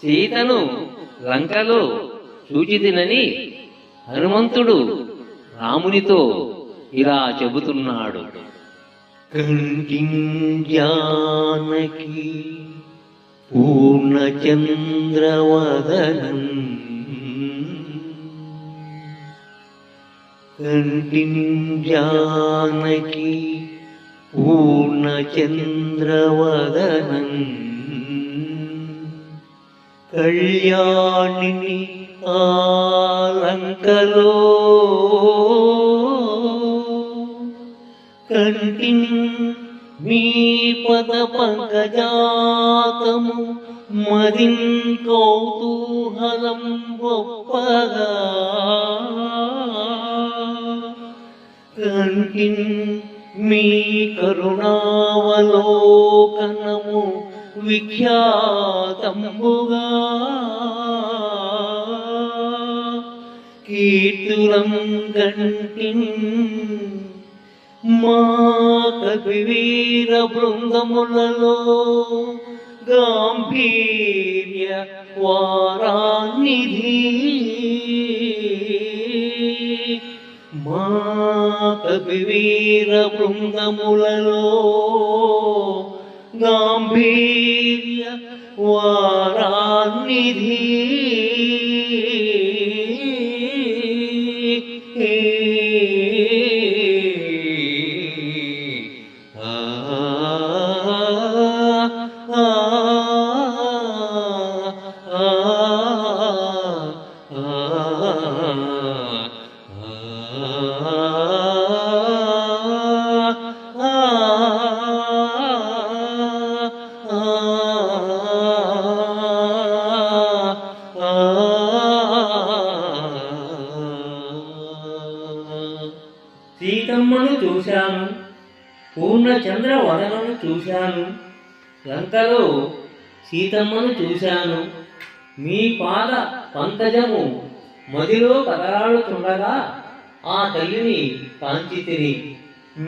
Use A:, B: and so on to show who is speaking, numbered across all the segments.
A: సీతను లంకలో చూచితినని హనుమంతుడు రామునితో ఇలా చెబుతున్నాడు. కంఠింజానకి పూర్ణచంద్రవదనం కంఠింజానకి పూర్ణచంద్రవదనం కళ్యాణిని ఆలంకలో కంటిన్ మీ పద పంకజాతము మదిన్ కౌతూహలం గొప్పగా కంటిన్ మీ కరుణావలోకనము విఖ్యాతంబుగా కీర్తులం కంటిన్ మా కవివీర బృందములలో గాంభీర్య వారానిధి మా కవివీర బృందములలో గాంభీర్య వారానిధి
B: సీతమ్మను చూశాను, పూర్ణచంద్ర వదనను చూశాను, లంకలో సీతమ్మను చూశాను. మీ పాద పంకజము మదిలో కదలాడుతుండగా ఆ తల్లిని కాంచితిని.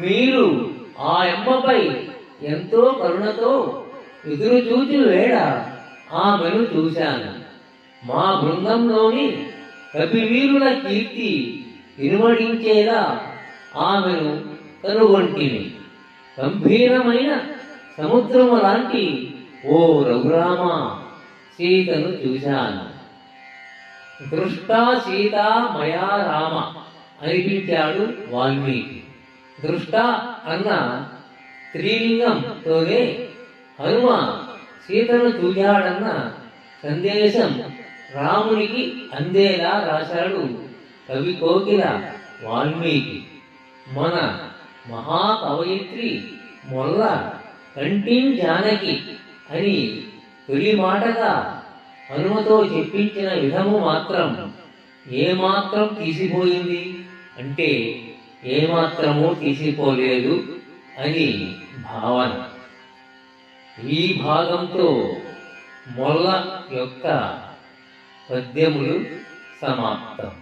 B: మీరు ఆ అమ్మపై ఎంతో కరుణతో ఎదురు చూచి వేడ ఆమెను చూశాను. మా బృందంలోని కపివీరుల కీర్తి వినుమడించేలా ఆమెను కనుగొంటిని. గంభీరమైన సముద్రము లాంటి ఓ రఘురామ సీతను చూశాను. దృష్టా సీత మయా రామ అనిపించాడు వాల్మీకి. దృష్ట అన్న స్త్రీలింగంతోనే హనుమ సీతను చూశాడన్న సందేశం రామునికి అందేలా రాశాడు కవి కోకిల వాల్మీకి. మన మహాకవయిత్రి మొల్ల కంఠిన్ జానకి అని తొలి మాటగా హనుమతో చెప్పించిన విధము మాత్రం ఏమాత్రం తీసిపోయింది అంటే ఏమాత్రమూ తీసిపోలేదు అని భావన. ఈ భాగంతో మొల్ల యొక్క పద్యములు సమాప్తం.